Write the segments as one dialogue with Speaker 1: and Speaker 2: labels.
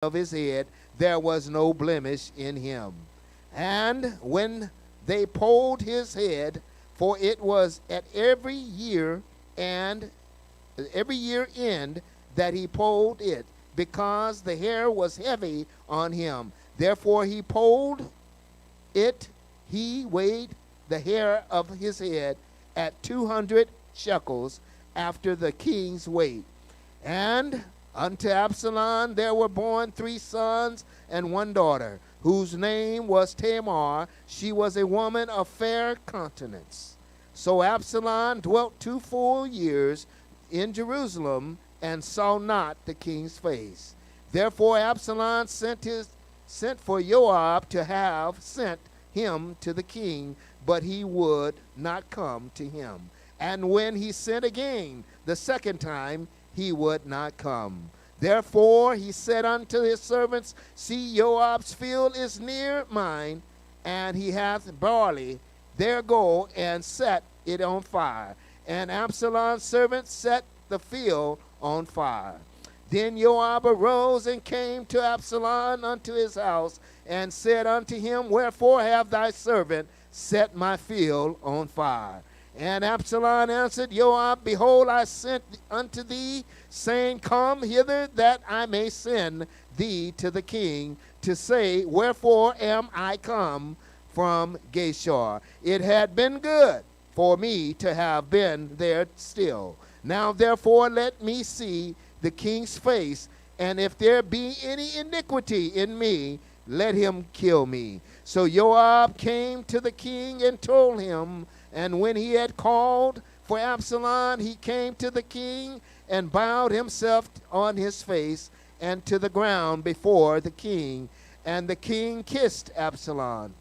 Speaker 1: of his head, there was no blemish in him. And when they polled his head, for it was at every year end that he polled it, because the hair was heavy on him. Therefore he polled it, he weighed the hair of his head at 200 shekels after the king's weight. And unto Absalom there were born 3 sons and 1 daughter, whose name was Tamar. She was a woman of fair countenance. So Absalom dwelt 2 full years in Jerusalem, and saw not the king's face. Therefore Absalom sent for Joab to have sent him to the king, but he would not come to him. And when he sent again the second time, he would not come. Therefore he said unto his servants, See, Joab's field is near mine, and he hath barley. There go and set it on fire. And Absalom's servants set the field on fire. Then Joab arose and came to Absalom unto his house, and said unto him, Wherefore have thy servant set my field on fire? And Absalom answered Joab, Behold, I sent unto thee, saying, Come hither, that I may send thee to the king, to say, Wherefore am I come from Geshur? It had been good for me to have been there still. Now therefore let me see the king's face, and if there be any iniquity in me, let him kill me. So Joab came to the king and told him, and when he had called for Absalom, he came to the king and bowed himself on his face and to the ground before the king. And the king kissed Absalom.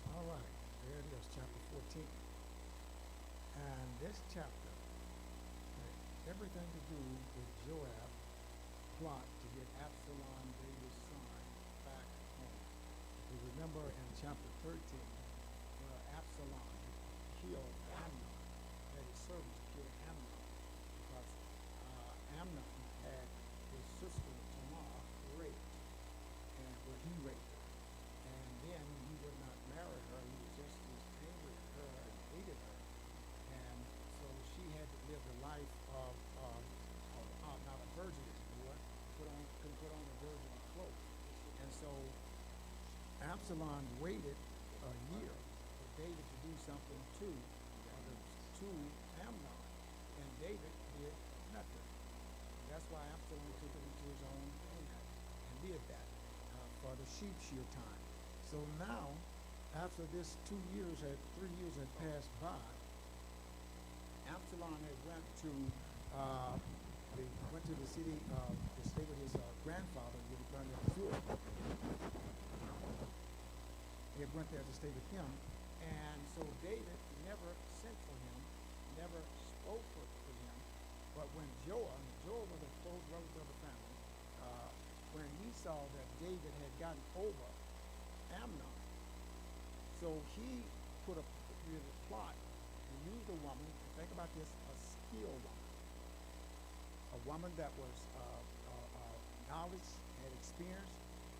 Speaker 2: All right, there it is, chapter 14. And this chapter had everything to do with Joab's plot to get Absalom, David's son, back home. If you remember in chapter 13, where Absalom killed Amnon, that his servants killed Amnon, because Amnon had his sister Tamar raped, and well, he raped her. And then he would not marry her. He was just as angry at her and hated her. And so she had to live the life of not a virgin anymore, couldn't put on a virgin clothes. And so Absalom waited a year for David to do something to Amnon, and David did nothing. That's why Absalom took it into his own hand and did that for the sheep shear time. So now, after this 3 years had passed by, Absalom had went to the city to stay with his grandfather, who had burned in Zurich. He had went there to stay with him, and so David never sent for him, never spoke for him. But when Joab was a close relative of the family, when he saw that David had gotten over Amnon, so he put a plot to use the woman. Think about this: a skilled woman that was knowledge, had experience,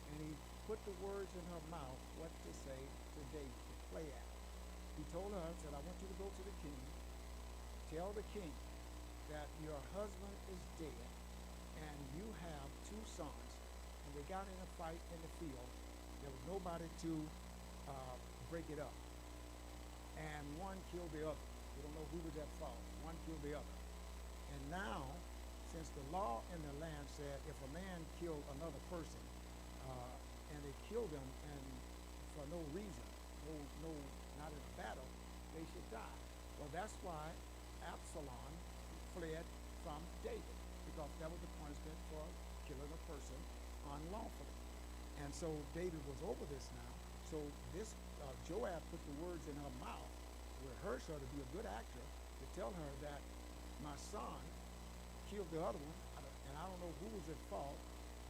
Speaker 2: and he put the words in her mouth what to say to David, to play at. He told her, said, I want you to go to the king, tell the king that your husband is dead, and you have 2 sons, and they got in a fight in the field. There was nobody to break it up. And one killed the other. We don't know who was at fault. One killed the other. And now, since the law in the land said if a man killed another person, and they killed him and for no reason, not in a battle, they should die. Well, that's why Absalom fled from David, because that was the punishment for killing a person unlawfully. And so David was over this now. So this Joab put the words in her mouth, rehearsed her to be a good actor, to tell her that my son killed the other one, and I don't know who was at fault,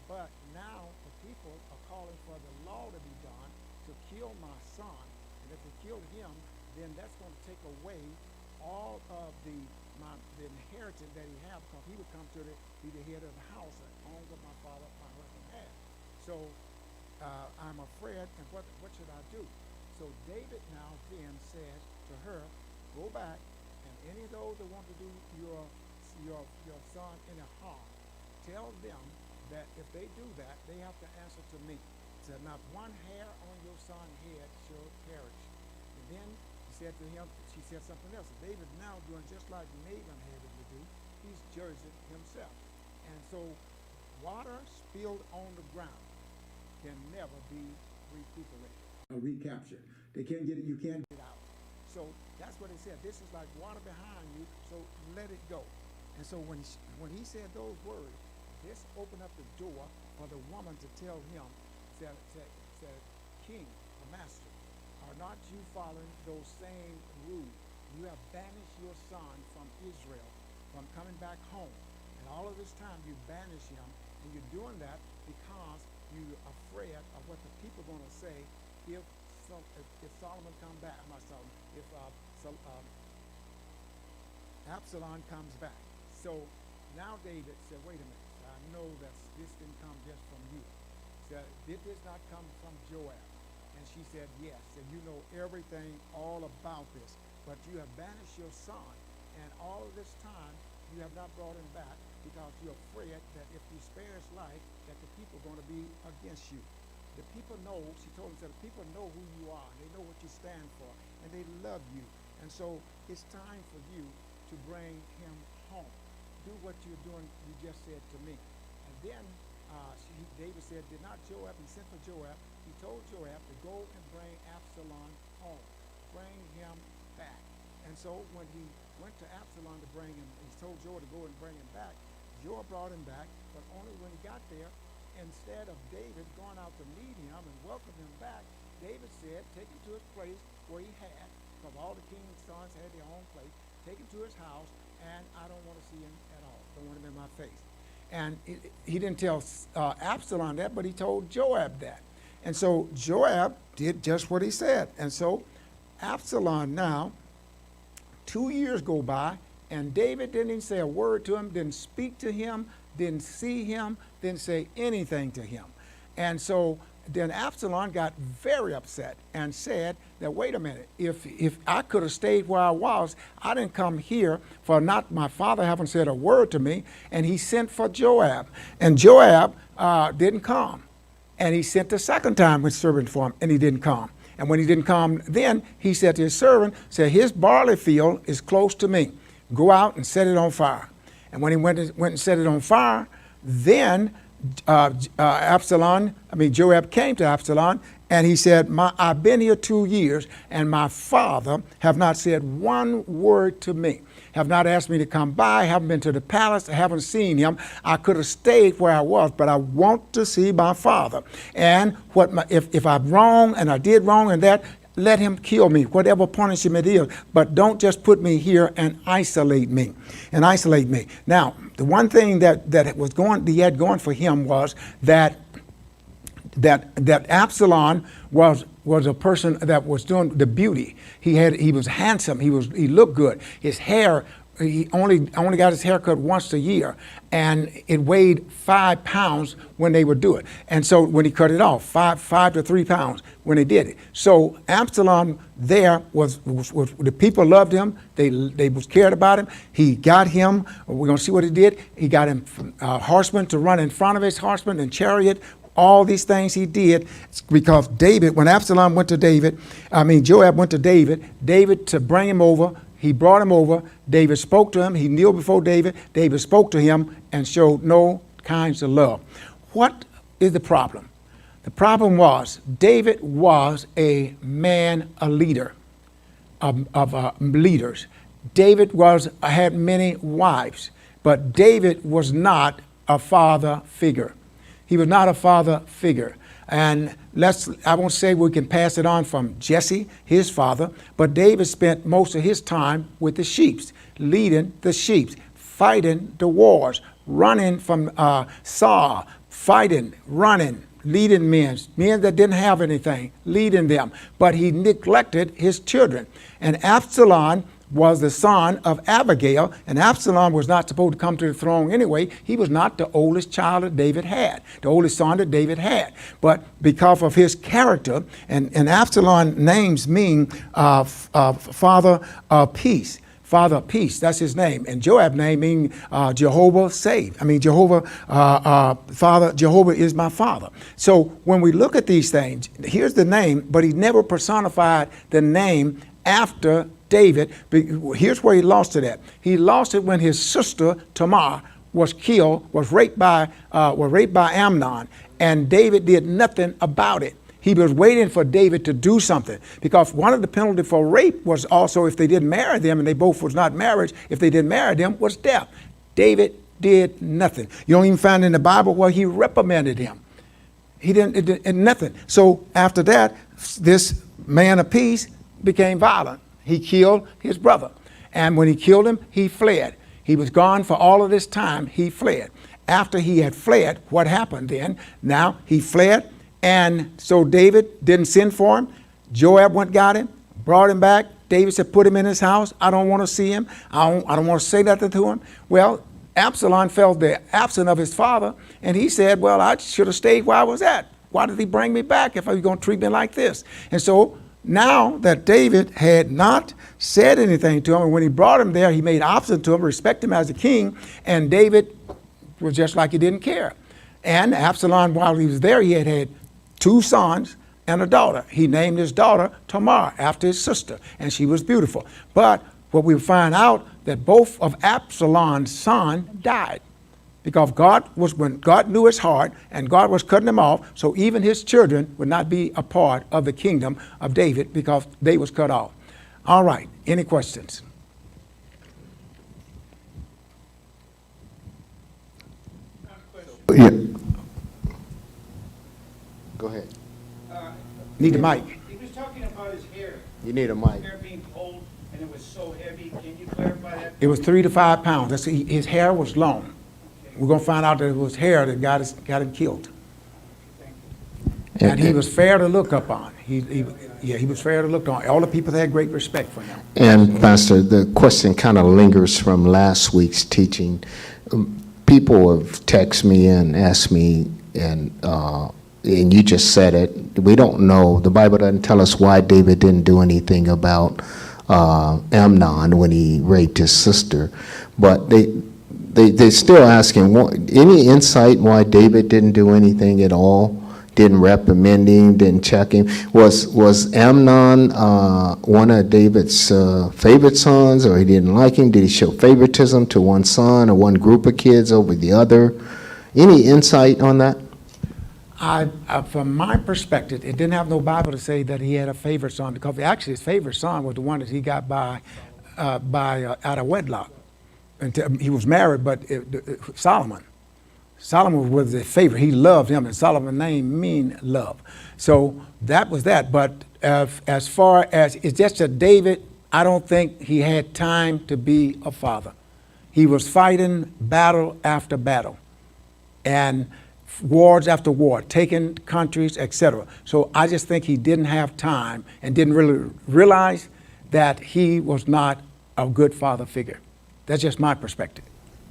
Speaker 2: but now the people are calling for the law to be done to kill my son, and if they kill him, then that's going to take away all of the inheritance that he had, because he would come to be the head of the house, and owns what my husband had. so I'm afraid, and what should I do? So David now then said to her, go back, and any of those that want to do your son any harm, tell them that if they do that, they have to answer to me. Said, not one hair on your son's head shall perish. And then she said something else. David now doing just like Nabal had him to do. He's judging himself. And so water spilled on the ground can never be recuperated. Recaptured. They can't get it, you can't get it out. So that's what he said. This is like water behind you, so let it go. And so when he said those words, this opened up the door for the woman to tell him, said, King, the master, are not you following those same rules? You have banished your son from Israel, from coming back home. And all of this time you banish him, and you're doing that because you're afraid of what the people are going to say if Solomon come back. Not Solomon. If Absalom comes back. So now David said, wait a minute. I know that this didn't come just from you. Said, did this not come from Joab? And she said, yes. And you know everything all about this. But you have banished your son. And all of this time, you have not brought him back because you're afraid that if you spare his life, that the people are going to be against you. The people know, she told him, said, the people know who you are. They know what you stand for. And they love you. And so it's time for you to bring him home. Do what you're doing, you just said to me. And then David said, did not Joab, he sent for Joab, he told Joab to go and bring Absalom home. Bring him back. And so when he went to Absalom to bring him, he told Joab to go and bring him back. Joab brought him back, but only when he got there, instead of David going out to meet him and welcome him back, David said, take him to his place where he had, because all the king's sons had their own place, take him to his house, and I don't want to see him at all. Don't want him in my face. And he didn't tell Absalom that, but he told Joab that. And so Joab did just what he said. And so Absalom now, 2 years go by, and David didn't even say a word to him, didn't speak to him, didn't see him, didn't say anything to him. And so then Absalom got very upset and said that, wait a minute, if I could have stayed where I was, I didn't come here for not my father haven't said a word to me. And he sent for Joab. And Joab didn't come. And he sent the second time with servant for him, and he didn't come. And when he didn't come, then he said to his servant, said, his barley field is close to me. Go out and set it on fire. And when he went and set it on fire, then Joab came to Absalom, and he said, I've been here 2 years, and my father have not said one word to me, have not asked me to come by, haven't been to the palace, haven't seen him. I could have stayed where I was, but I want to see my father. And if I'm wrong and I did wrong and that, let him kill me, whatever punishment it is. But don't just put me here and isolate me. Now, the one thing that he had going for him was that Absalom was a person that was doing the beauty. He was handsome. He looked good. His hair, he only got his hair cut once a year, and it weighed 5 pounds when they would do it. And so when he cut it off, 5 to 3 pounds when they did it. So Absalom there was the people loved him. They was cared about him. He got him. We're gonna see what he did. He got him horsemen to run in front of his horsemen and chariot. All these things he did because when Joab went to David to bring him over. He brought him over. David spoke to him. He kneeled before David. David spoke to him and showed no kinds of love. What is the problem? The problem was David was a leader of leaders. David had many wives, but David was not a father figure. He was not a father figure. And I won't say we can pass it on from Jesse, his father, but David spent most of his time with the sheep, leading the sheep, fighting the wars, running from Saul, fighting, running, leading men that didn't have anything, leading them. But he neglected his children. And Absalom
Speaker 3: was the son of Abigail, and Absalom was not supposed to come to the throne anyway. He was not the oldest child that David had, the oldest son that David had. But because of his character, and Absalom names mean father of peace. Father of peace, that's his name. And Joab's name means Jehovah save. I mean, Father, Jehovah is my father. So when we look at these things, here's the name, but he never personified the name after David. Here's where he lost it at. He lost it when his sister Tamar was killed, was raped by Amnon, and David did nothing about it. He was waiting for David to do something, because one of the penalties for rape was also, if they didn't marry them, and they both was not marriage, if they didn't marry them, was death. David did nothing. You don't even find in the Bible where he reprimanded him. He did nothing. So after that, this man of peace became violent. He killed his brother. And when he killed him, he fled. He was gone for all of this time. He fled. After he had fled, what happened then? Now he fled. And so David didn't send for him. Joab went, got him, brought him back. David said, put him in his house. I don't want to see him. I don't want to say nothing to him. Well, Absalom felt the absence of his father, and he said, well, I should have stayed where I was at. Why did he bring me back if he was going to treat me like this? And so now that David had not said anything to him, and when he brought him there, he made opposite to him, respect him as a king, and David was just like he didn't care. And Absalom, while he was there, he had 2 sons and a daughter. He named his daughter Tamar after his sister, and she was beautiful. But what we find out that both of Absalom's sons died, because when God knew his heart, and God was cutting him off, so even his children would not be a part of the kingdom of David because they was cut off. All right, any questions?
Speaker 1: Yeah. Go ahead.
Speaker 3: Need the mic.
Speaker 4: He was talking about his hair.
Speaker 1: You need a mic.
Speaker 4: Hair being pulled, and it was so heavy. Can you clarify that?
Speaker 3: It was 3 to 5 pounds. His hair was long.
Speaker 4: Okay.
Speaker 3: We're going to find out that it was hair that got him killed.
Speaker 4: Thank you.
Speaker 3: And he was fair to look upon. He was fair to look on. All the people had great respect for him.
Speaker 1: And Pastor, the question kind of lingers from last week's teaching. People have texted me and asked me, and you just said it. We don't know. The Bible doesn't tell us why David didn't do anything about Amnon when he raped his sister. But they still asking, any insight why David didn't do anything at all? Didn't reprimand him, didn't check him. Was Amnon one of David's favorite sons, or he didn't like him? Did he show favoritism to one son or one group of kids over the other? Any insight on that?
Speaker 3: From my perspective, it didn't have no Bible to say that he had a favorite son, because actually his favorite son was the one that he got by out of wedlock. He was married, but Solomon was his favorite. He loved him, and Solomon's name mean love. So that was that. But as far as it's just that David, I don't think he had time to be a father. He was fighting battle after battle, and wars after war, taking countries, etc. So I just think he didn't have time and didn't really realize that he was not a good father figure. That's just my perspective.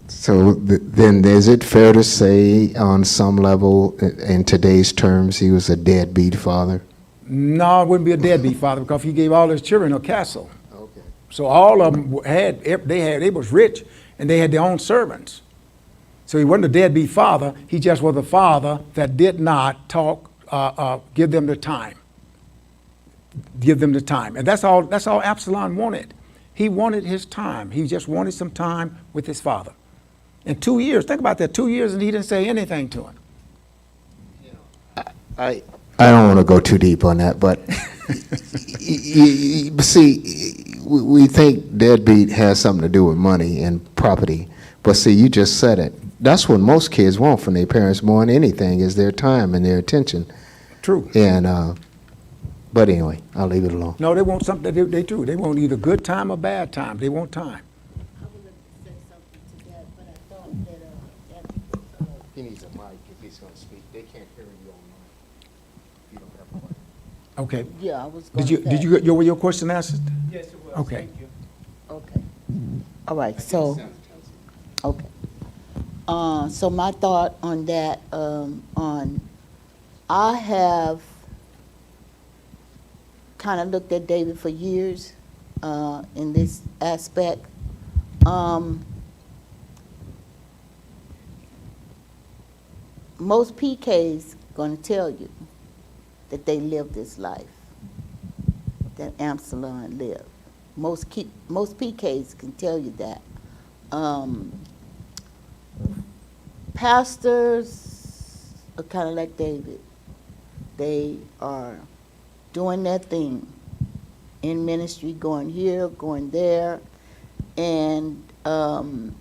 Speaker 1: So then is it fair to say on some level, in today's terms, he was a deadbeat father?
Speaker 3: No, it wouldn't be a deadbeat father, because he gave all his children a castle.
Speaker 1: Okay.
Speaker 3: So all of them they was rich, and they had their own servants. So he wasn't a deadbeat father. He just was a father that did not give them the time. Give them the time. And that's all Absalom wanted. He wanted his time. He just wanted some time with his father. In 2 years, think about that, 2 years, and he didn't say anything to him.
Speaker 1: I don't want to go too deep on that, but see, we think deadbeat has something to do with money and property. But see, you just said it. That's what most kids want from their parents more than anything, is their time and their attention.
Speaker 3: True.
Speaker 1: And but anyway, I'll leave it alone.
Speaker 3: No, they want something. They do. They want either good time or bad time. They want time.
Speaker 5: I would like to say something to that, but I thought that
Speaker 1: He needs a mic if he's going to speak. They can't hear you on mic. You don't have a mic.
Speaker 3: Okay.
Speaker 5: yeah, I was going to
Speaker 3: Did you get your question answered?
Speaker 4: Yes, it was.
Speaker 3: Okay.
Speaker 4: Thank you.
Speaker 5: Okay. All right, so, okay. So my thought on that, I have kind of looked at David for years, in this aspect. Most PKs gonna tell you that they lived this life, that Absalom lived. Most PKs can tell you that. Pastors are kind of like David. They are doing their thing in ministry, going here, going there, and the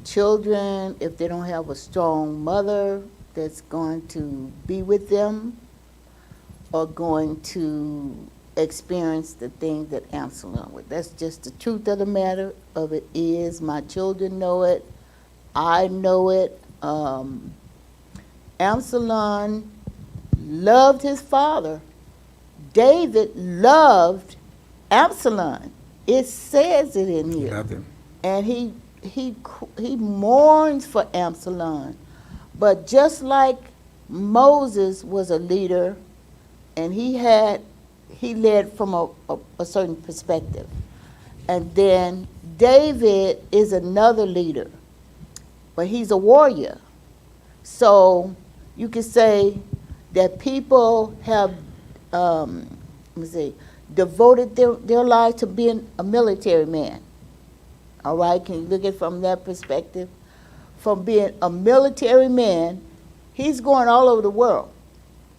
Speaker 5: children, if they don't have a strong mother that's going to be with them, are going to experience the things that Absalom would. That's just the truth of the matter of it is. My children know it. I know it. Absalom loved his father. David loved Absalom. It says it in here.
Speaker 3: Loved him.
Speaker 5: And he mourns for Absalom. But just like Moses was a leader, and he led from a certain perspective. And then David is another leader, but he's a warrior. So you could say that people have, devoted their lives to being a military man. All right, can you look at it from that perspective? From being a military man, he's going all over the world.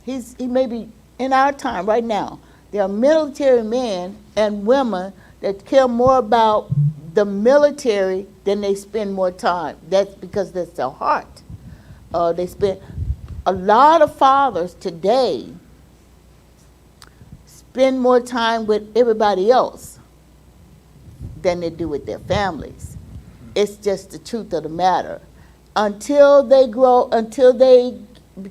Speaker 5: He may be, in our time right now, there are military men and women that care more about the military than they spend more time. That's because that's their heart. They spend, a lot of fathers today spend more time with everybody else than they do with their families. It's just the truth of the matter. Until they grow, until they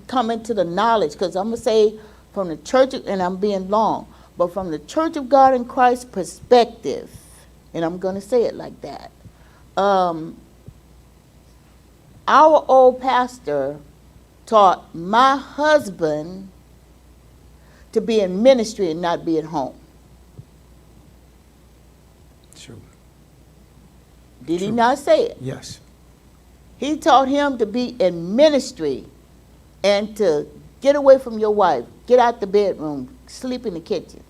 Speaker 5: come into the knowledge, because I'm going to say from the church, and I'm being long, but from the Church of God in Christ perspective, and I'm going to say it like that, our old pastor taught my husband to be in ministry and not be at home.
Speaker 3: True.
Speaker 5: Did he
Speaker 3: True.
Speaker 5: not say it?
Speaker 3: Yes.
Speaker 5: He taught him to be in ministry and to get away from your wife, get out the bedroom, sleep in the kitchen.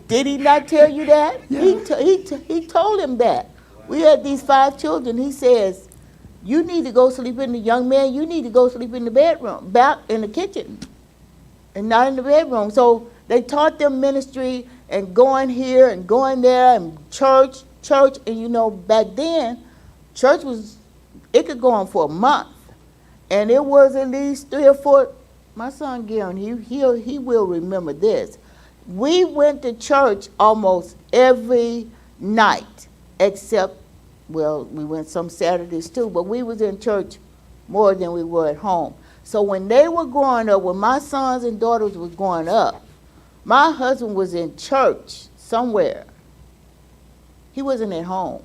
Speaker 5: Did he not tell you that?
Speaker 3: Yeah.
Speaker 5: He told him that. We had these 5 children. He says, you need to go sleep in the young man, you need to go sleep in the bedroom, back in the kitchen, and not in the bedroom. So they taught them ministry and going here and going there and church, and you know, back then, church was, it could go on for a month. And it was at least 3 or 4, my son Garen, he will remember this. We went to church almost every night, except, well, we went some Saturdays too, but we was in church more than we were at home. So when they were growing up, when my sons and daughters was growing up, my husband was in church somewhere. He wasn't at home.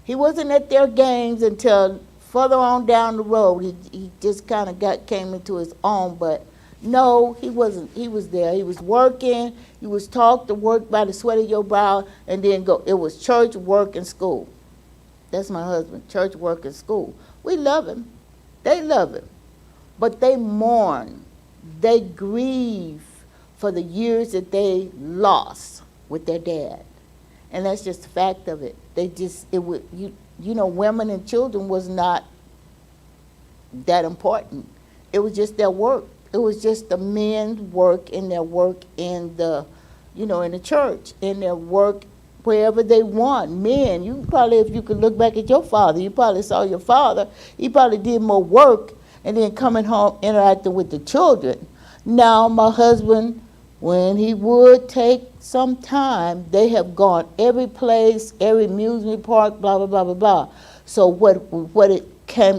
Speaker 5: He wasn't at their games until further on down the road. He just kind of came into his own, but no, he wasn't. He was there. He was working. He was taught to work by the sweat of your brow and then go. It was church, work, and school. That's my husband, church, work, and school. We love him. They love him. But they mourn. They grieve for the years that they lost with their dad. And that's just the fact of it. They just, it would, you know, women and children was not that important. It was just their work. It was just the men's work and their work in the, you know, in the church, in their work wherever they want. Men, you probably, if you could look back at your father, you probably saw your father, he probably did more work and then coming home interacting with the children. Now, my husband, when he would take some time, they have gone every place, every amusement park, blah, blah, blah, blah, blah. So what it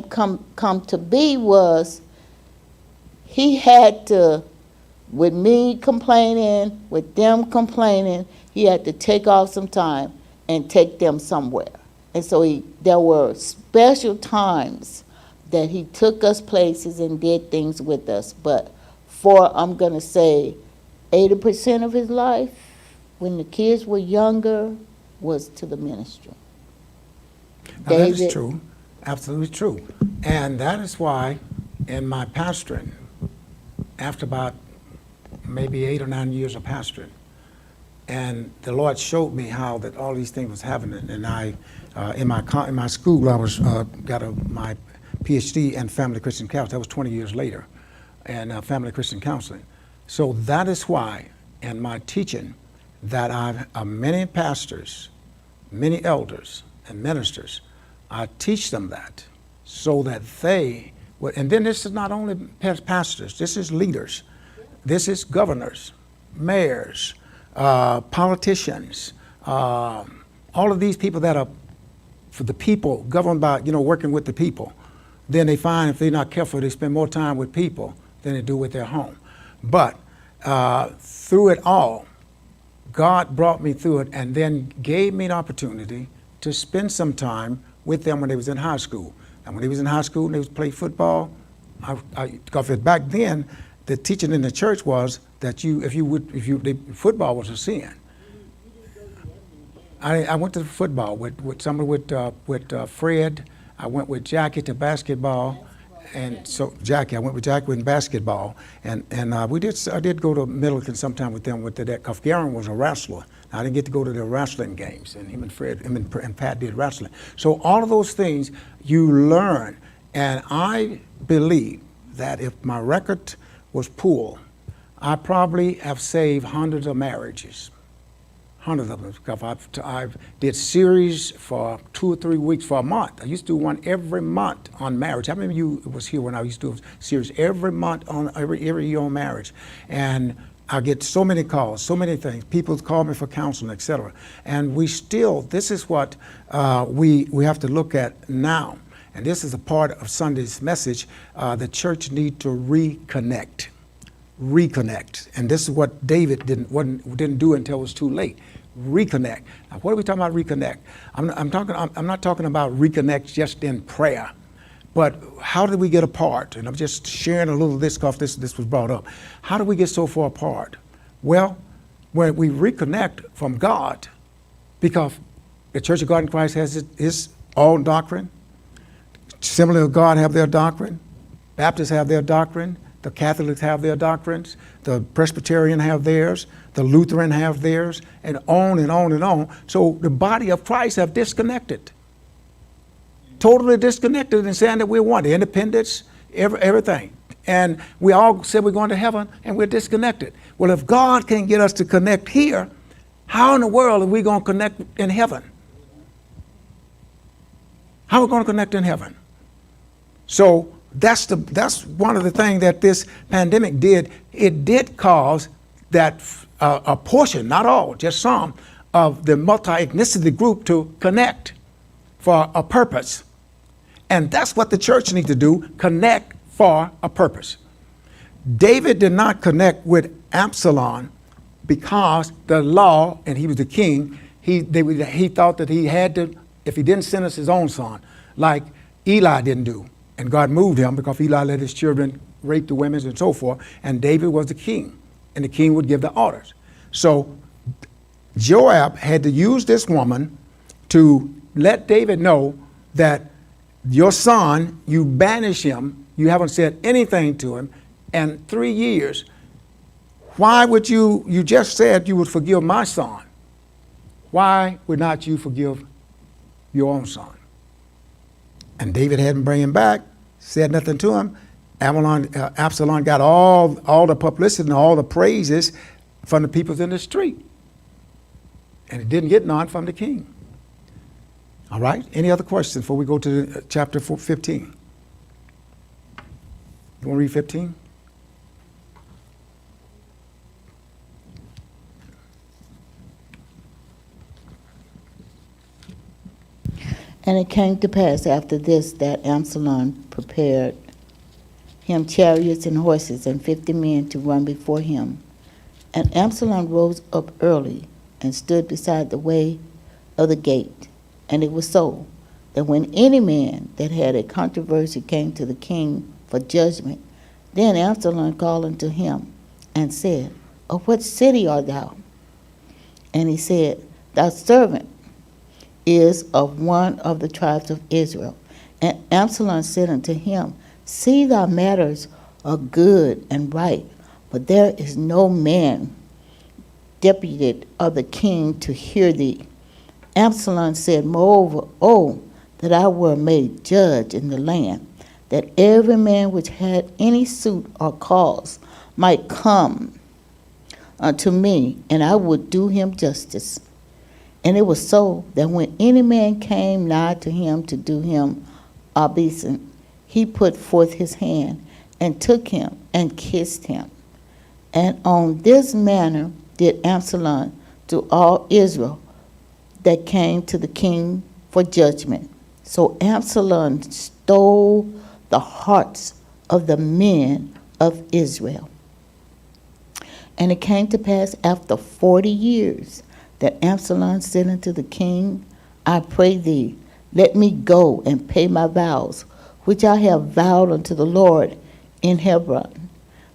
Speaker 5: come to be was he had to with me complaining, with them complaining, he had to take off some time and take them somewhere. And so there were special times that he took us places and did things with us. But for, I'm going to say, 80% of his life, when the kids were younger, was to the ministry.
Speaker 3: Now, that is
Speaker 5: David-
Speaker 3: true, absolutely true. And that is why in my pastoring, after about maybe 8 or 9 years of pastoring, and the Lord showed me how that all these things was happening. And I, in my school, I was got my PhD in family Christian counseling. That was 20 years later, and family Christian counseling. So that is why, in my teaching, that many pastors, many elders, and ministers, I teach them that, so that they would. And then this is not only pastors. This is leaders. This is governors, mayors, politicians, all of these people that are for the people, governed by, working with the people. Then they find if they're not careful, they spend more time with people than they do with their home. But through it all, God brought me through it and then gave me an opportunity to spend some time with them when they was in high school. And when they was in high school and they was play football, because back then, the teaching in the church was that football was a sin. I went to football with Fred. I went with Jackie to basketball, and so I went with Jackie in basketball, and I did go to Middleton sometime with them with that, because Garen was a wrestler. I didn't get to go to the wrestling games, and him and Pat did wrestling. So all of those things you learn, and I believe that if my record was poor, I probably have saved hundreds of marriages. Hundreds of them, because I did series for 2 or 3 weeks for a month. I used to do one every month on marriage. How many of you was here when I used to do a series every month on every year on marriage? And I get so many calls, so many things. People call me for counseling, etc. And this is what we have to look at now. And this is a part of Sunday's message. The church need to reconnect. And this is what David didn't do until it was too late. Reconnect. Now, what are we talking about? Reconnect. I'm not talking about reconnect just in prayer, but how did we get apart? And I'm just sharing a little of this because this was brought up. How did we get so far apart? Well, when we reconnect from God, because the Church of God in Christ has its own doctrine. Assembly of God have their doctrine. Baptists have their doctrine. The Catholics have their doctrines, the Presbyterian have theirs, the Lutheran have theirs, and on and on and on. So the body of Christ have disconnected. Totally disconnected and saying that we're one, the independence, everything. And we all said we're going to heaven and we're disconnected. Well, if God can get us to connect here, how in the world are we going to connect in heaven? How are we going to connect in heaven? So that's one of the things that this pandemic did. It did cause that a portion, not all, just some, of the multi-ethnicity group to connect for a purpose. And that's what the church needs to do, connect for a purpose. David did not connect with Absalom because the law, and he was the king, he thought that he had to, if he didn't sentence his own son, like Eli didn't do. And God moved him because Eli let his children rape the women and so forth. And David was the king, and the king would give the orders. So Joab had to use this woman to let David know that your son, you banish him, you haven't said anything to him, and 3 years. Why would you just said you would forgive my son. Why would not you forgive your own son? And David had him bring him back, said nothing to him. Absalom got all the publicity and all the praises from the people in the street. And it didn't get none from the king. All right, any other questions before we go to chapter 15? You want to read 15?
Speaker 5: And it came to pass after this that Absalom prepared him chariots and horses and 50 men to run before him. And Absalom rose up early and stood beside the way of the gate. And it was so that when any man that had a controversy came to the king for judgment, then Absalom called unto him and said, Of what city art thou? And he said, Thy servant is of one of the tribes of Israel. And Absalom said unto him, See, thy matters are good and right, but there is no man deputed of the king to hear thee. Absalom said, Moreover, oh, that I were made judge in the land, that every man which had any suit or cause might come unto me, and I would do him justice. And it was so that when any man came nigh to him to do him obeisance, he put forth his hand and took him and kissed him. And on this manner did Absalom to all Israel that came to the king for judgment. So Absalom stole the hearts of the men of Israel. And it came to pass after 40 years that Absalom said unto the king, I pray thee, let me go and pay my vows, which I have vowed unto the Lord in Hebron.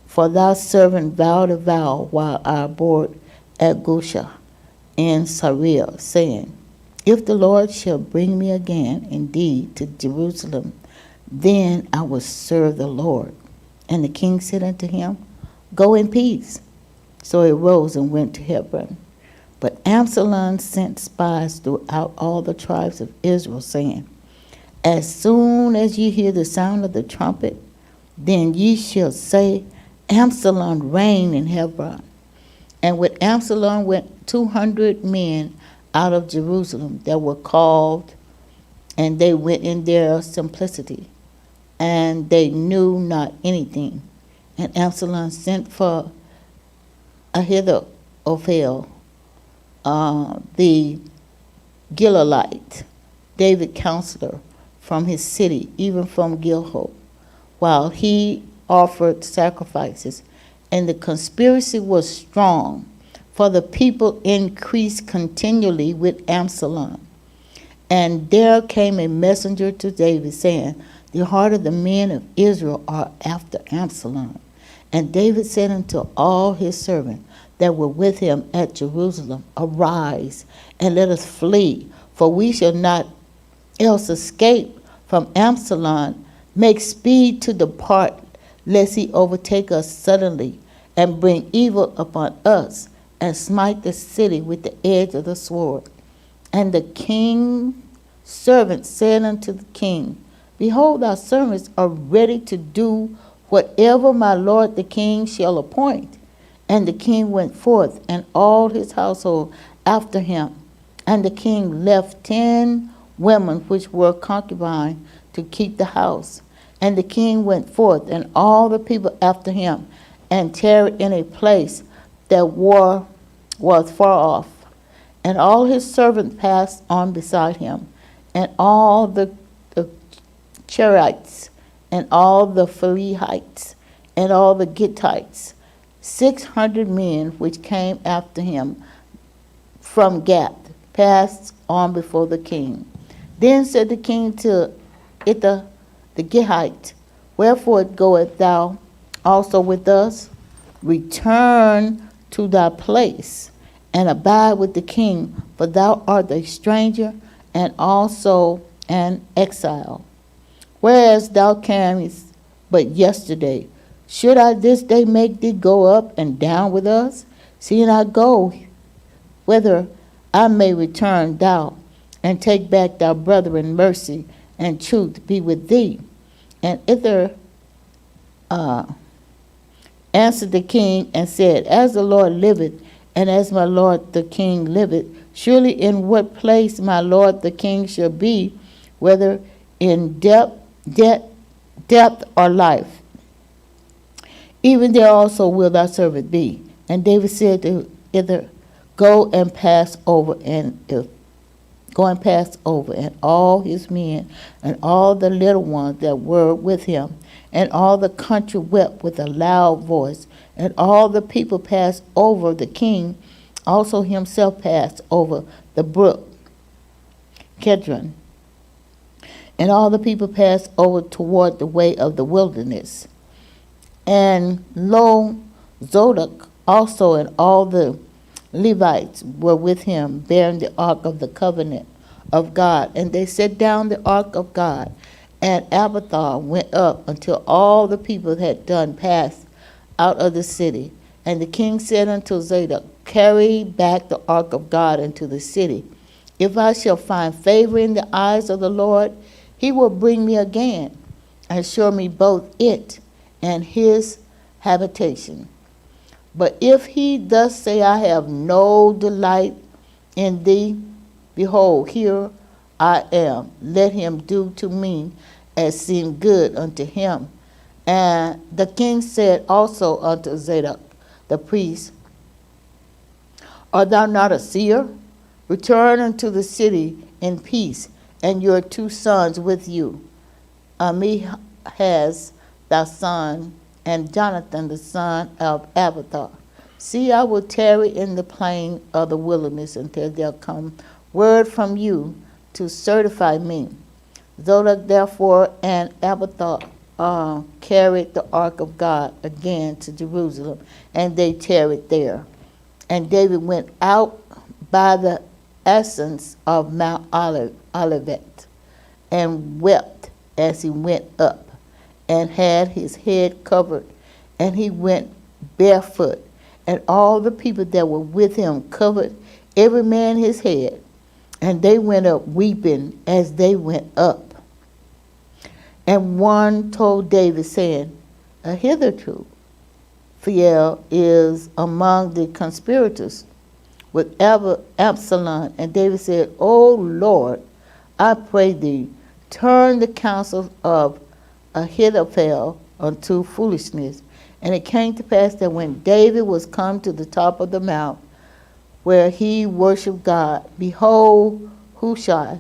Speaker 5: For thy servant vowed a vow while I abode at Gusha in Syria, saying, If the Lord shall bring me again indeed to Jerusalem, then I will serve the Lord. And the king said unto him, Go in peace. So he rose and went to Hebron. But Absalom sent spies throughout all the tribes of Israel, saying, As soon as ye hear the sound of the trumpet, then ye shall say, Absalom reigned in Hebron. And with Absalom went 200 men out of Jerusalem that were called, and they went in their simplicity, and they knew not anything. And Absalom sent for Ahithophel, the Gileadite, David's counselor, from his city, even from Gilgal, while he offered sacrifices. And the conspiracy was strong, for the people increased continually with Absalom. And there came a messenger to David, saying, The heart of the men of Israel are after Absalom. And David said unto all his servants that were with him at Jerusalem, Arise, and let us flee, for we shall not else escape from Absalom. Make speed to depart, lest he overtake us suddenly, and bring evil upon us, and smite the city with the edge of the sword. And the king's servant said unto the king, Behold, our servants are ready to do whatever my lord the king shall appoint. And the king went forth, and all his household after him. And the king left 10 women which were concubines to keep the house. And the king went forth, and all the people after him, and tarried in a place that was far off. And all his servants passed on beside him, and all the Cherites, and all the Philihites, and all the Gittites, 600 men which came after him from Gath, passed on before the king. Then said the king to Ittai the Gittite, Wherefore goest thou also with us? Return to thy place, and abide with the king, for thou art a stranger, and also an exile. Whereas thou camest but yesterday, should I this day make thee go up and down with us? Seeing I go, whither I may return thou, and take back thy brethren, mercy and truth be with thee. And Ittai answered the king and said, As the Lord liveth, and as my lord the king liveth, surely in what place my lord the king shall be, whether in depth or life, even there also will thy servant be. And David said to Ittai, Go and pass over. And if going past over, and all his men, and all the little ones that were with him, and all the country wept with a loud voice, and all the people passed over the king, also himself passed over the brook Kedron, and all the people passed over toward the way of the wilderness. And lo, Zodok also and all the Levites were with him, bearing the ark of the covenant of God. And they set down the ark of God, and Abiathar went up until all the people had done pass out of the city. And the king said unto Zadok, carry back the ark of God into the city. If I shall find favor in the eyes of the Lord, he will bring me again, and show me both it and his habitation. But if he thus say, I have no delight in thee, behold, here I am. Let him do to me as seemed good unto him. And the king said also unto Zadok the priest, art thou not a seer? Return unto the city in peace, and your 2 sons with you, Ahaz thy son, and Jonathan the son of Abiathar. See, I will tarry in the plain of the wilderness until there come word from you to certify me. Zodok therefore and Abiathar carried the ark of God again to Jerusalem, and they tarried there. And David went out by the ascents of Mount Olivet, and wept as he went up, and had his head covered, and he went barefoot, and all the people that were with him covered every man his head, and they went up weeping as they went up. And one told David, saying, hitherto Phiel is among the conspirators with Absalom. And David said, O Lord, I pray thee, turn the counsel of Ahithophel unto foolishness. And it came to pass that when David was come to the top of the mount where he worshipped God, behold, Hushai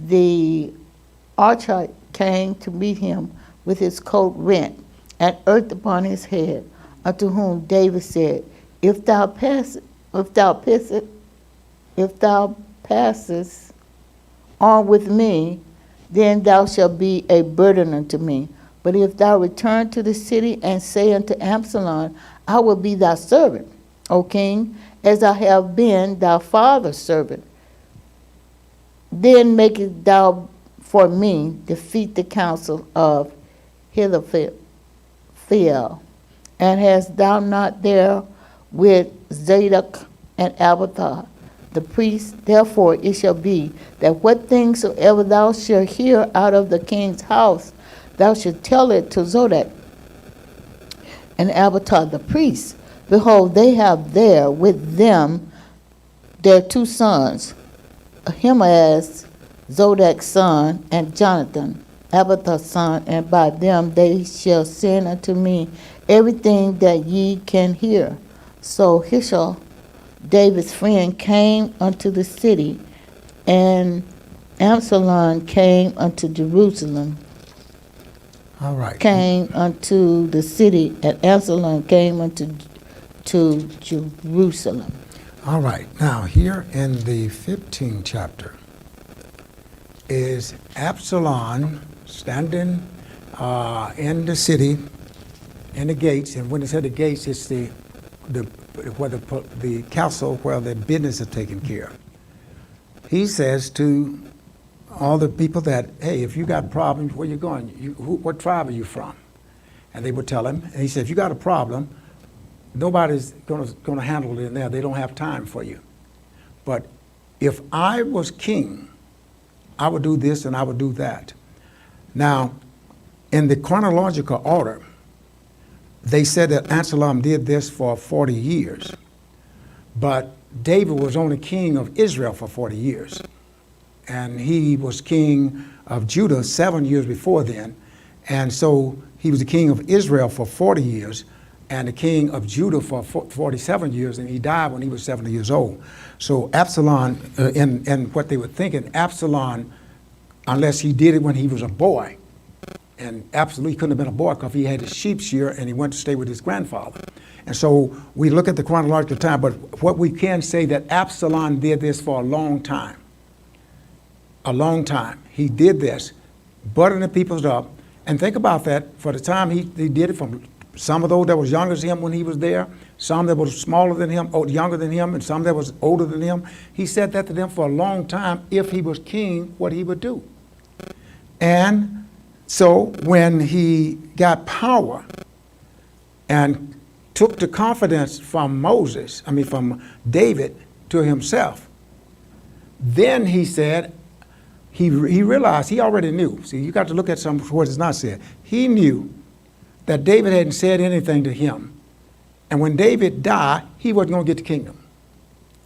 Speaker 5: the Archite came to meet him with his coat rent and earth upon his head, unto whom David said, If thou passest on with me, then thou shalt be a burden unto me. But if thou return to the city and say unto Absalom, I will be thy servant, O king, as I have been thy father's servant, then make it thou for me defeat the counsel of Ahithophel. And hast thou not there with Zadok and Abiathar the priest? Therefore it shall be that what things soever thou shalt hear out of the king's house, thou shalt tell it to Zadok and Abiathar the priest. Behold, they have there with them their 2 sons, Ahimaaz, Zadok's son, and Jonathan, Abiathar's son, and by them they shall send unto me everything that ye can hear. So Hushai, David's friend, came unto the city, and Absalom came unto Jerusalem.
Speaker 3: All right.
Speaker 5: Came unto the city, and Absalom came unto Jerusalem.
Speaker 3: All right. Now, here in the 15th chapter is Absalom standing in the city, in the gates. And when it's at the gates, it's the castle where the business is taken care of. He says to all the people that, hey, if you got problems, where you going? What tribe are you from? And they would tell him. And he said, if you got a problem, nobody's going to handle it in there. They don't have time for you. But if I was king, I would do this and I would do that. Now, in the chronological order, they said that Absalom did this for 40 years. But David was only king of Israel for 40 years. And he was king of Judah 7 years before then. And so he was the king of Israel for 40 years. and the king of Judah for 47 years, and he died when he was 70 years old. So Absalom, and what they were thinking, Absalom, unless he did it when he was a boy, and absolutely couldn't have been a boy because he had his sheep shear and he went to stay with his grandfather. And so we look at the chronological time, but what we can say that Absalom did this for a long time. A long time. He did this, buttering the people up. And think about that, for the time he did it, from some of those that was younger than him when he was there, some that was smaller than him, or younger than him, and some that was older than him. He said that to them for a long time, if he was king, what he would do. And so when he got power and took the confidence from from David to himself, then he said, he realized, he already knew. See, you got to look at some of what is not said. He knew that David hadn't said anything to him. And when David died, he wasn't going to get the kingdom.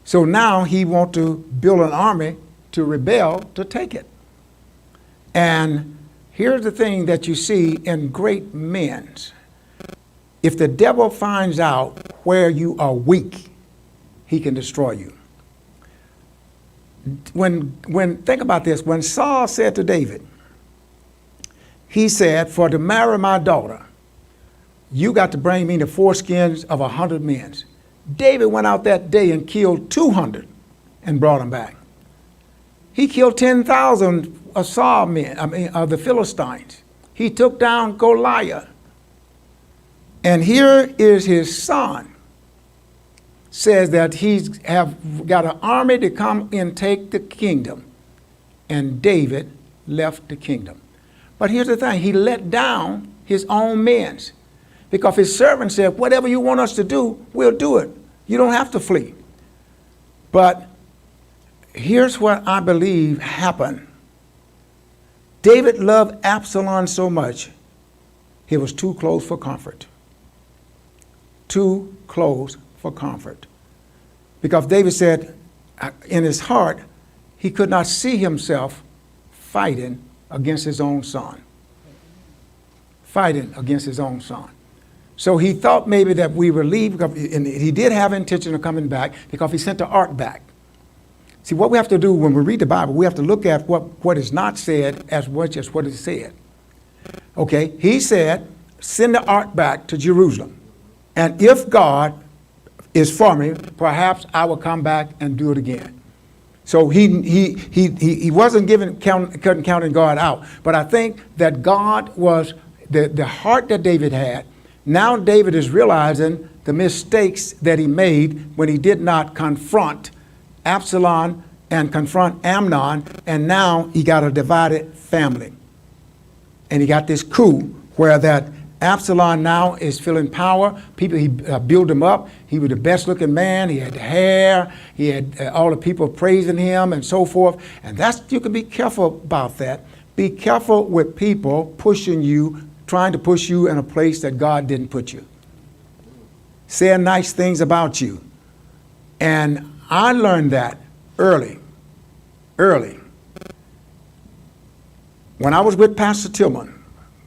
Speaker 3: So now he wants to build an army to rebel to take it. And here's the thing that you see in great men. If the devil finds out where you are weak, he can destroy you. Think about this, when Saul said to David, he said, for to marry my daughter, you got to bring me the foreskins of 100 men. David went out that day and killed 200 and brought them back. He killed 10,000 of Saul men, of the Philistines. He took down Goliath. And here is his son, says that he's have got an army to come and take the kingdom. And David left the kingdom. But here's the thing, he let down his own men. Because his servant said, whatever you want us to do, we'll do it. You don't have to flee. But here's what I believe happened. David loved Absalom so much, he was too close for comfort. Too close for comfort. Because David said in his heart, he could not see himself fighting against his own son. Fighting against his own son. So he thought maybe that we would leave, and he did have intention of coming back because he sent the ark back. See, what we have to do when we read the Bible, we have to look at what is not said as much as what is said. Okay, he said, send the ark back to Jerusalem. And if God is for me, perhaps I will come back and do it again. So he wasn't couldn't counting God out. But I think that God was, the heart that David had, now David is realizing the mistakes that he made when he did not confront Absalom and confront Amnon, and now he got a divided family. And he got this coup where that Absalom now is feeling power. People, he built him up. He was the best looking man. He had the hair. He had all the people praising him and so forth. And that's, you can be careful about that. Be careful with people pushing you, trying to push you in a place that God didn't put you. Saying nice things about you. And I learned that early. When I was with Pastor Tillman,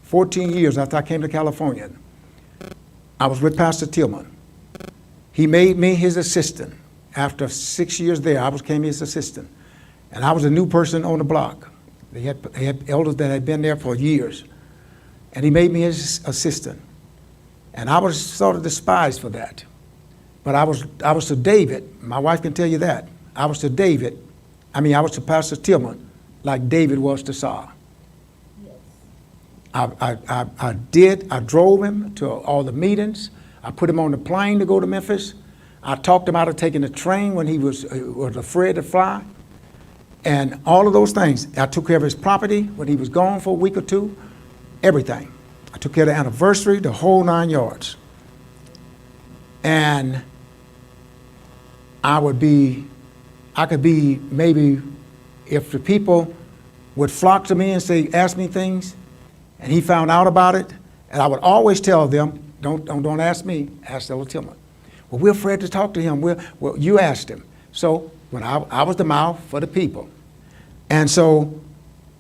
Speaker 3: 14 years after I came to California, I was with Pastor Tillman. He made me his assistant. After 6 years there, I became his assistant. And I was a new person on the block. They had elders that had been there for years. And he made me his assistant. And I was sort of despised for that. But I was to David, my wife can tell you that. I was to Pastor Tillman like David was to Saul. I drove him to all the meetings. I put him on the plane to go to Memphis. I talked him out of taking the train when he was afraid to fly. And all of those things. I took care of his property when he was gone for a week or two. Everything. I took care of the anniversary, the whole 9 yards. And I could be maybe, if the people would flock to me and say, ask me things, and he found out about it, and I would always tell them, don't ask me, ask Elder Tillman. Well, we're afraid to talk to him. Well, you asked him. So when I was the mouth for the people. And so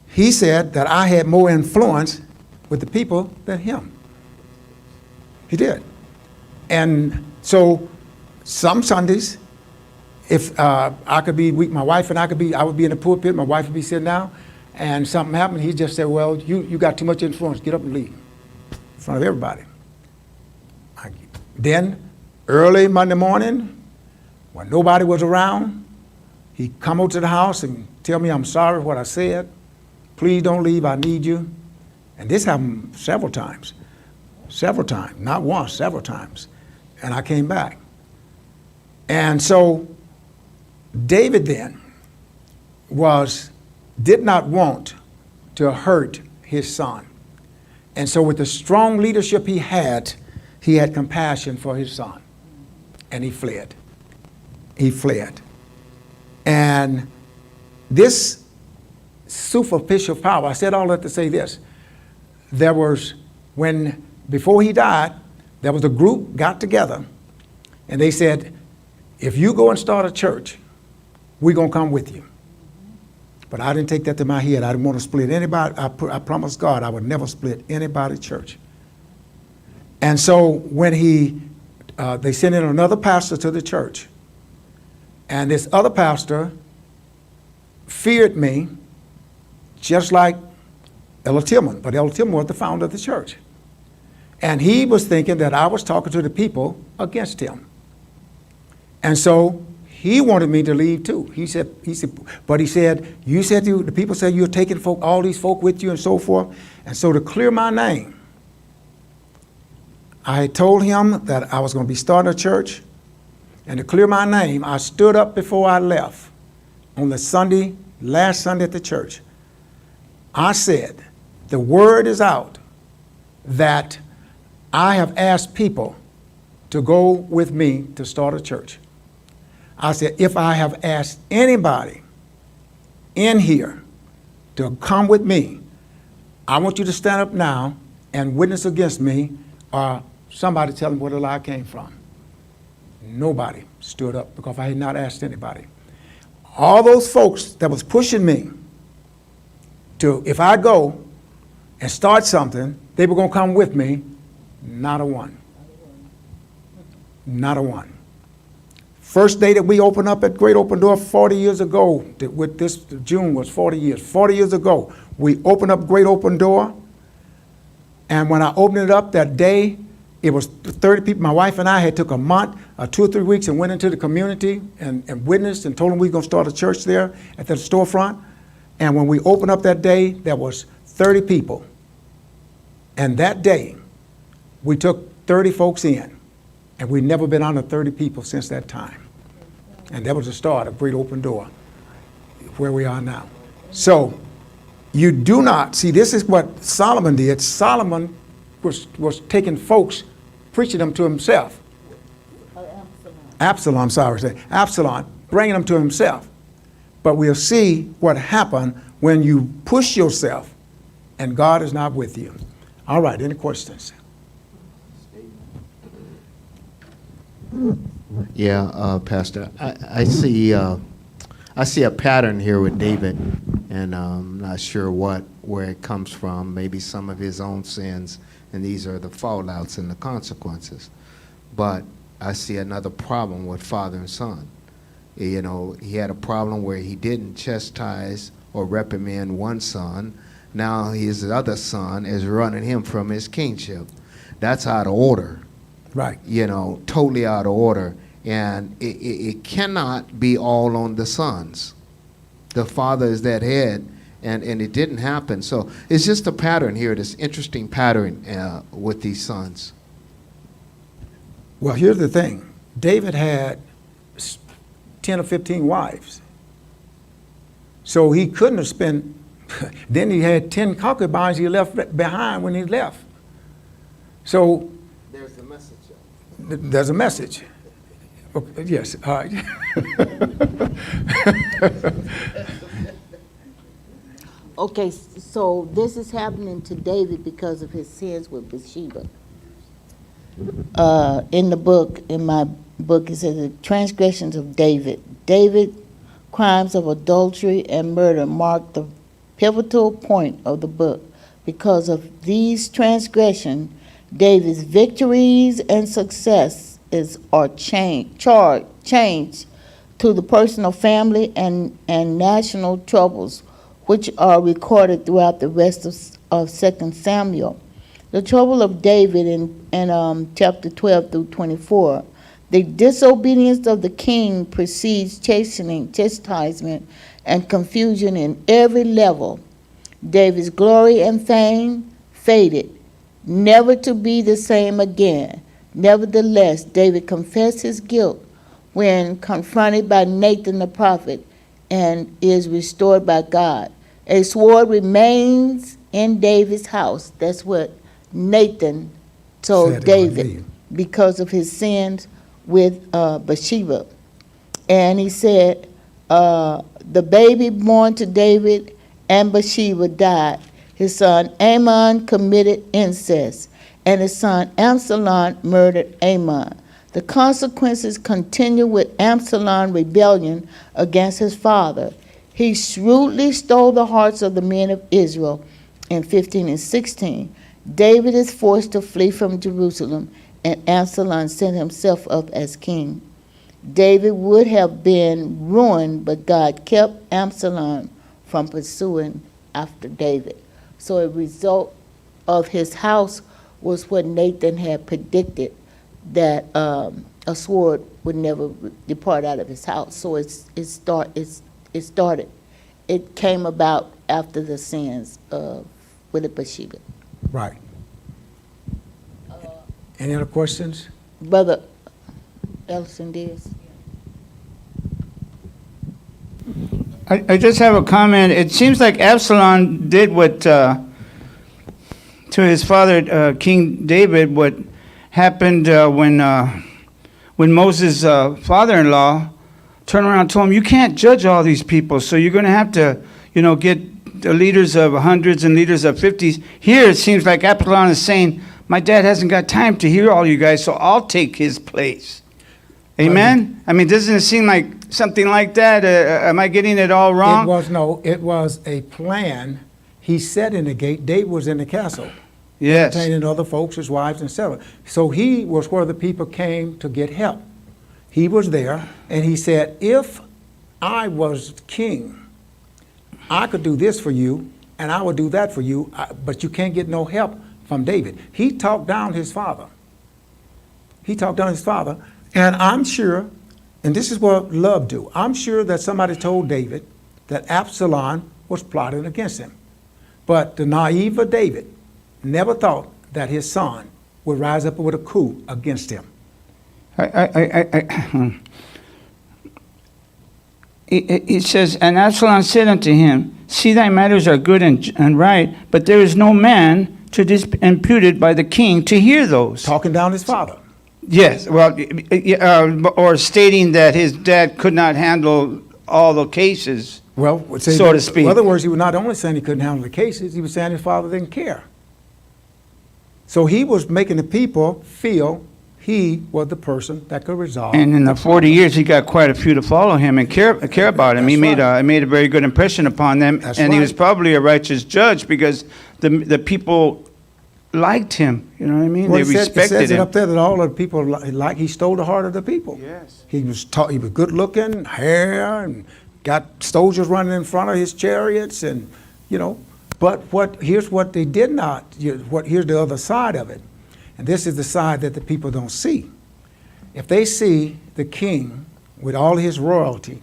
Speaker 3: he said that I had more influence with the people than him. He did. And so some Sundays, if I could be weak, my wife and I would be in the pulpit, my wife would be sitting down, and something happened, he'd just say, well, you got too much influence, get up and leave in front of everybody. Then early Monday morning, when nobody was around, he'd come over to the house and tell me I'm sorry for what I said. Please don't leave, I need you. And this happened several times, not once, several times. And I came back. And so David then did not want to hurt his son. And so with the strong leadership he had compassion for his son. And he fled. He fled. And this superficial power, I said all that to say this. Before he died, there was a group got together and they said, if you go and start a church, we're going to come with you. But I didn't take that to my head. I didn't want to split anybody. I promised God I would never split anybody's church. And so when they sent in another pastor to the church, and this other pastor feared me just like Elder Tillman, but Elder Tillman was the founder of the church. And he was thinking that I was talking to the people against him. And so he wanted me to leave too. He said, you said the people said you're taking all these folk with you and so forth. And so to clear my name, I had told him that I was going to be starting a church. And to clear my name, I stood up before I left on the last Sunday at the church. I said, the word is out that I have asked people to go with me to start a church. I said, if I have asked anybody in here to come with me, I want you to stand up now and witness against me, or somebody tell them where the lie came from. Nobody stood up because I had not asked anybody. All those folks that was pushing me to, if I go and start something, they were going to come with me. Not a one. Not a one. First day that we opened up at Great Open Door 40 years ago, with this June was 40 years. 40 years ago, we opened up Great Open Door. And when I opened it up that day, it was 30 people. My wife and I had took a month, 2 or 3 weeks, and went into the community and witnessed and told them we were going to start a church there at the storefront. And when we opened up that day, there was 30 people. And that day, we took 30 folks in. And we've never been under 30 people since that time. And that was the start of Great Open Door, where we are now. So you do not, see, this is what Solomon did. Solomon was taking folks, preaching them to himself. Absalom, bringing them to himself. But we'll see what happened when you push yourself and God is not with you. All right, any questions?
Speaker 1: Yeah, Pastor, I see a pattern here with David, and I'm not sure where it comes from. Maybe some of his own sins, and these are the fallouts and the consequences. But I see another problem with father and son. You know, he had a problem where he didn't chastise or reprimand one son. Now his other son is running him from his kingship. That's out of order.
Speaker 3: Right.
Speaker 1: You know, totally out of order. And it cannot be all on the sons. The father is that head, and it didn't happen. So it's just a pattern here, this interesting pattern with these sons.
Speaker 3: Well, here's the thing. David had 10 or 15 wives. So he couldn't have spent, then he had 10 concubines he left behind when he left. So
Speaker 1: There's the message.
Speaker 3: there's a message. Okay, yes, all right.
Speaker 5: Okay, so this is happening to David because of his sins with Bathsheba. In my book, it says the transgressions of David. David's crimes of adultery and murder mark the pivotal point of the book. Because of these transgressions, David's victories and successes are changed to the personal, family, and national troubles, which are recorded throughout the rest of 2 Samuel. The trouble of David in chapter 12 through 24. The disobedience of the king precedes chastisement, and confusion in every level. David's glory and fame faded, never to be the same again. Nevertheless, David confessed his guilt when confronted by Nathan the prophet and is restored by God. A sword remains in David's house. That's what Nathan told
Speaker 3: Said it would
Speaker 5: David
Speaker 3: leave.
Speaker 5: because of his sins with Bathsheba. And he said, the baby born to David and Bathsheba died. His son Amnon committed incest, and his son Absalom murdered Amnon. The consequences continue with Absalom's rebellion against his father. He shrewdly stole the hearts of the men of Israel in 15 and 16. David is forced to flee from Jerusalem, and Absalom set himself up as king. David would have been ruined, but God kept Absalom from pursuing after David. So a result of his house was what Nathan had predicted, that a sword would never depart out of his house. So it started. It came about after the sins of with Bathsheba.
Speaker 3: Right. Any other questions?
Speaker 5: Brother Ellison Diaz.
Speaker 4: I just have a comment. It seems like Absalom did what to his father, King David, what happened when Moses' father-in-law turned around and told him, you can't judge all these people, so you're going to have to, get the leaders of hundreds and leaders of 50s. Here it seems like Absalom is saying, my dad hasn't got time to hear all you guys, so I'll take his place. Amen? I mean, doesn't it seem like something like that? Am I getting it all wrong?
Speaker 3: It was a plan. He sat in the gate. David was in the castle.
Speaker 4: Yes.
Speaker 3: Entertaining other folks, his wives, and so on. So he was where the people came to get help. He was there, and he said, if I was king, I could do this for you, and I would do that for you, but you can't get no help from David. He talked down his father. And I'm sure, and this is what love do, I'm sure that somebody told David that Absalom was plotting against him. But the naive of David never thought that his son would rise up with a coup against him.
Speaker 4: It says, and Absalom said unto him, see, thy matters are good and right, but there is no man to imputed by the king to hear those.
Speaker 3: Talking down his father.
Speaker 4: Yes, well, or stating that his dad could not handle all the cases,
Speaker 3: Well,
Speaker 4: so to speak.
Speaker 3: In other words, he was not only saying he couldn't handle the cases, he was saying his father didn't care. So he was making the people feel he was the person that could resolve.
Speaker 4: And in the 40 years, he got quite a few to follow him and care about him. He
Speaker 3: That's
Speaker 4: made a very good impression upon them,
Speaker 3: That's
Speaker 4: and he
Speaker 3: right.
Speaker 4: was probably a righteous judge because the people liked him. You know what I mean?
Speaker 3: Well,
Speaker 4: They
Speaker 3: it
Speaker 4: respected
Speaker 3: says it
Speaker 4: him.
Speaker 3: up there that all of the people like he stole the heart of the people.
Speaker 4: Yes.
Speaker 3: He was good looking, hair, and got soldiers running in front of his chariots, and But here's what they did not. Here's the other side of it, and this is the side that the people don't see. If they see the king with all his royalty,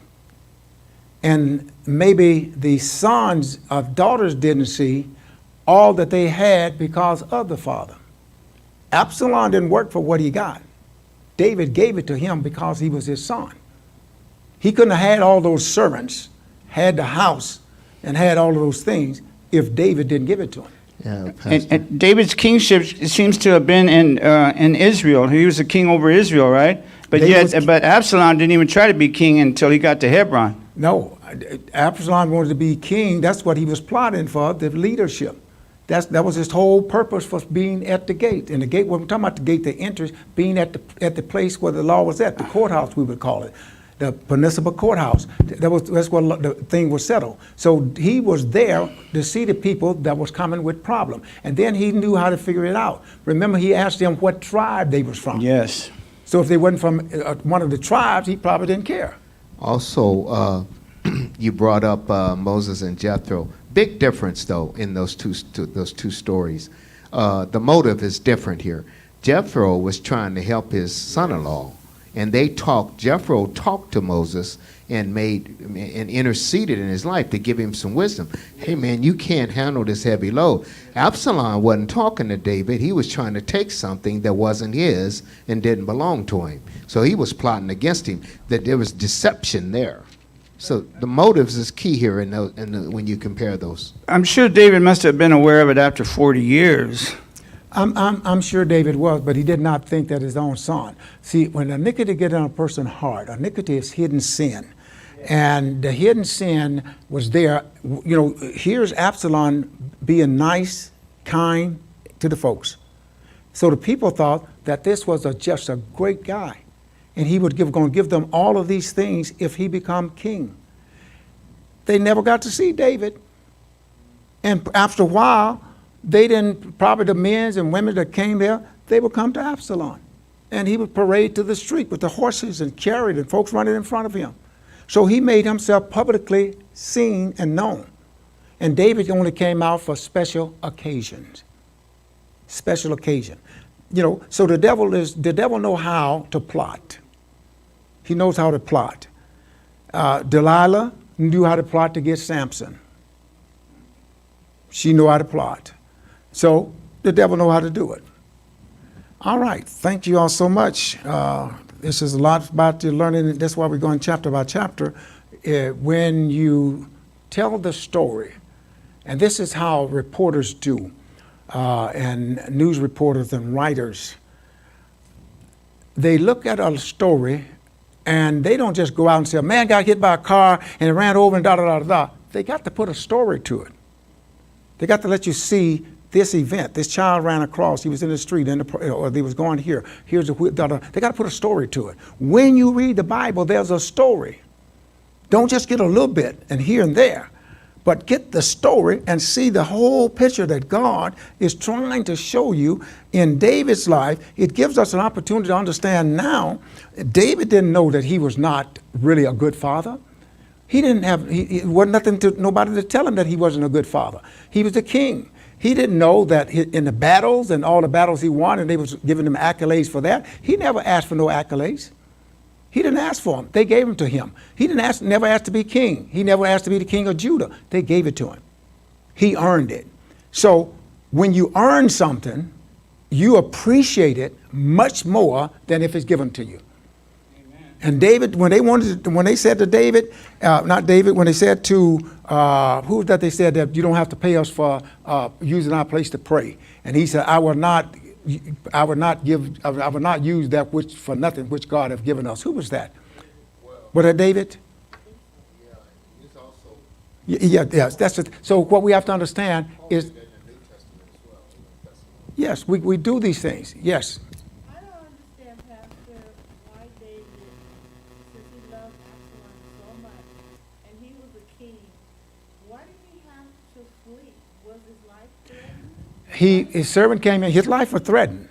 Speaker 3: and maybe the sons of daughters didn't see all that they had because of the father. Absalom didn't work for what he got. David gave it to him because he was his son. He couldn't have had all those servants, had the house, and had all of those things if David didn't give it to him.
Speaker 1: Yeah,
Speaker 4: And David's kingship seems to have been in Israel. He was a king over Israel, right? But but Absalom didn't even try to be king until he got to Hebron.
Speaker 3: No, Absalom wanted to be king. That's what he was plotting for, the leadership. That was his whole purpose for being at the gate. And the gate, when we're talking about the gate, the entrance, being at the place where the law was at, the courthouse we would call it. the municipal courthouse. That's where the thing was settled. So he was there to see the people that was coming with problem. And then he knew how to figure it out. Remember, he asked them what tribe they was from.
Speaker 4: Yes.
Speaker 3: So if they wasn't from one of the tribes, he probably didn't care.
Speaker 1: Also, you brought up Moses and Jethro. Big difference, though, in those two stories. The motive is different here. Jethro was trying to help his son-in-law, and Jethro talked to Moses and interceded in his life to give him some wisdom. Hey, man, you can't handle this heavy load. Absalom wasn't talking to David. He was trying to take something that wasn't his and didn't belong to him. So he was plotting against him. That there was deception there. So the motives is key here when you compare those.
Speaker 4: I'm sure David must have been aware of it after 40 years.
Speaker 3: I'm sure David was, but he did not think that his own son. See, when iniquity gets in a person's heart, iniquity is hidden sin. And the hidden sin was there. You know, here's Absalom being nice, kind to the folks. So the people thought that this was just a great guy. And he was going to give them all of these things if he become king. They never got to see David. And after a while, probably the men and women that came there, they would come to Absalom. And he would parade to the street with the horses and chariot and folks running in front of him. So he made himself publicly seen and known. And David only came out for special occasions. Special occasion. You know, so the devil know how to plot. He knows how to plot. Delilah knew how to plot to get Samson. She knew how to plot. So the devil know how to do it. All right. Thank you all so much. This is a lot about your learning. That's why we're going chapter by chapter. When you tell the story, and this is how reporters do, and news reporters and writers, they look at a story and they don't just go out and say, a man got hit by a car and it ran over and da-da-da-da. They got to put a story to it. They got to let you see this event. This child ran across. He was in the street, or he was going here. Here's a da-da. They got to put a story to it. When you read the Bible, there's a story. Don't just get a little bit and here and there, but get the story and see the whole picture that God is trying to show you in David's life. It gives us an opportunity to understand now. David didn't know that he was not really a good father. He didn't have, it wasn't nobody to tell him that he wasn't a good father. He was the king. He didn't know that in the battles and all the battles he won, and they was giving him accolades for that. He never asked for no accolades. He didn't ask for them. They gave them to him. He never asked to be king. He never asked to be the king of Judah. They gave it to him. He earned it. So when you earn something, you appreciate it much more than if it's given to you. Amen. And David, when they said to David, when they said to who that they said that you don't have to pay us for using our place to pray, and he said, I will not use that which for nothing which God have given us. Who was that? Was that David?
Speaker 1: Yeah, he's also.
Speaker 3: Yes, that's it. So what we have to understand is, yes, we do these things. Yes.
Speaker 5: I don't understand, Pastor, why David, since he loved Absalom so much, and he was a king, why did he have to flee? Was his life threatened?
Speaker 3: His servant came in. His life was threatened.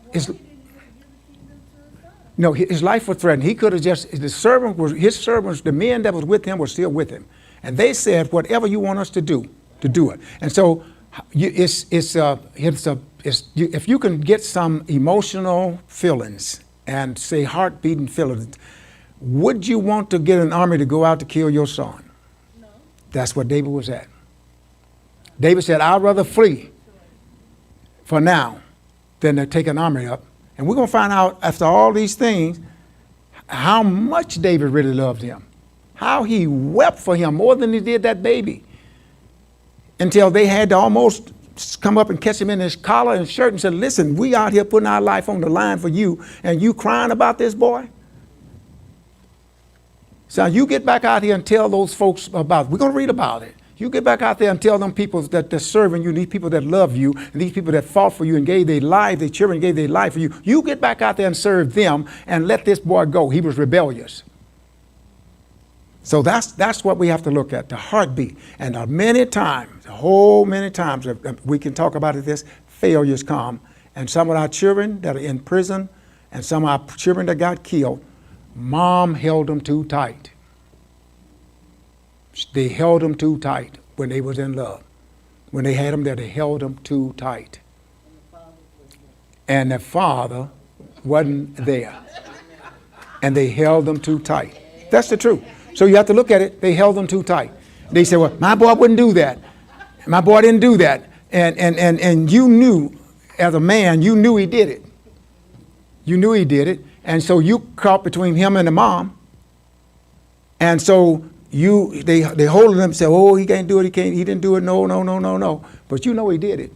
Speaker 5: Why didn't he give the kingdom to his son?
Speaker 3: No, his life was threatened. He could have just, his servants, the men that was with him were still with him. And they said, whatever you want us to do it. And so if you can get some emotional feelings and say heart-beating feelings, would you want to get an army to go out to kill your son?
Speaker 5: No.
Speaker 3: That's what David was at. David said, I'd rather flee for now than to take an army up. And we're going to find out after all these things how much David really loved him, how he wept for him more than he did that baby, until they had to almost come up and catch him in his collar and shirt and said, listen, we out here putting our life on the line for you, and you crying about this boy? So you get back out here and tell those folks about it. We're going to read about it. You get back out there and tell them people that they're serving you, these people that love you, and these people that fought for you and gave their life, their children gave their life for you. You get back out there and serve them and let this boy go. He was rebellious. So that's what we have to look at, the heartbeat. And many times, a whole many times, we can talk about it, this failures come. And some of our children that are in prison and some of our children that got killed, mom held them too tight. They held them too tight when they was in love. When they had them there, they held them too tight. And the father wasn't there. And they held them too tight. That's the truth. So you have to look at it. They held them too tight. They said, well, my boy wouldn't do that. My boy didn't do that. And you knew, as a man, you knew he did it. You knew he did it. And so you caught between him and the mom. And so they hold him and say, oh, he can't do it. He didn't do it. No. But you know he did it.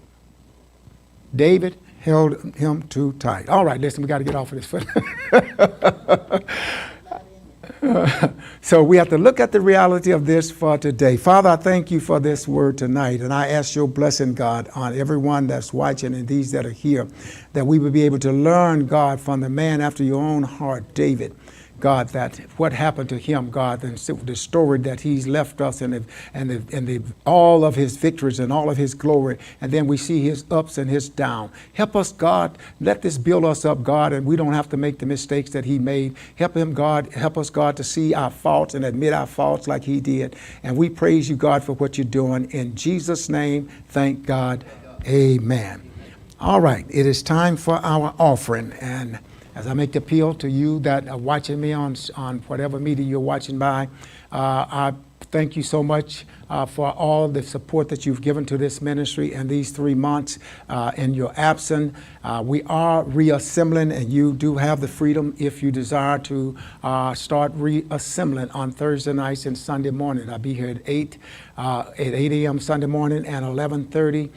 Speaker 3: David held him too tight. All right, listen, we got to get off of this. So we have to look at the reality of this for today. Father, I thank you for this word tonight, and I ask your blessing, God, on everyone that's watching and these that are here, that we would be able to learn, God, from the man after your own heart, David. God, that what happened to him, God, and the story that he's left us and all of his victories and all of his glory. And then we see his ups and his downs. Help us, God. Let this build us up, God, and we don't have to make the mistakes that he made. Help him, God. Help us, God, to see our faults and admit our faults like he did. And we praise you, God, for what you're doing. In Jesus' name, thank God. Amen. All right. It is time for our offering. And as I make the appeal to you that are watching me on whatever media you're watching by, I thank you so much for all the support that you've given to this ministry in these 3 months. In your absence, we are reassembling, and you do have the freedom, if you desire, to start reassembling on Thursday nights and Sunday morning. I'll be here at 8 a.m. Sunday morning, and 11:30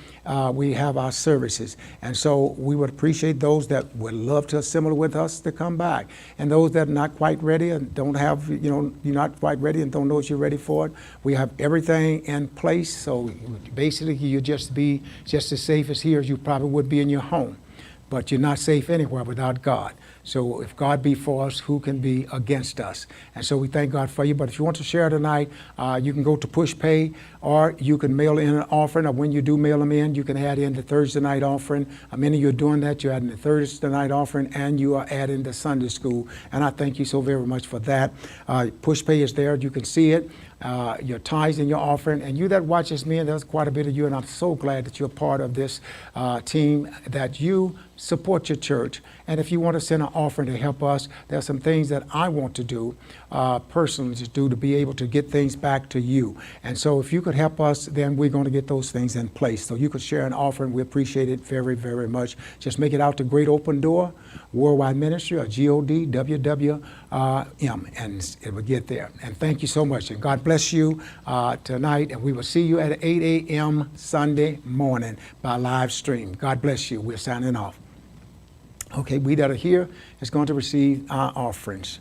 Speaker 3: we have our services. And so we would appreciate those that would love to assemble with us to come back, and those that are not quite ready and don't have, you're not quite ready and don't know what you're ready for it. We have everything in place, so basically you just be just as safe as here as you probably would be in your home. But you're not safe anywhere without God. So if God be for us, who can be against us? And so we thank God for you. But if you want to share tonight, you can go to Push Pay, or you can mail in an offering. Or when you do mail them in, you can add in the Thursday night offering. Many of you are doing that. You're adding the Thursday night offering, and you are adding the Sunday school. And I thank you so very much for that. Push Pay is there. You can see it. Your tithes and your offering. And you that watches me, and there's quite a bit of you, and I'm so glad that you're part of this team, that you support your church. And if you want to send an offering to help us, there are some things that I want to do, personally to do, to be able to get things back to you. And so if you could help us, then we're going to get those things in place. So you could share an offering. We appreciate it very, very much. Just make it out to Great Open Door Worldwide Ministry, or GODWWM, and it will get there. And thank you so much. And God bless you tonight. And we will see you at 8 a.m. Sunday morning by live stream. God bless you. We're signing off. Okay, we that are here is going to receive our offerings.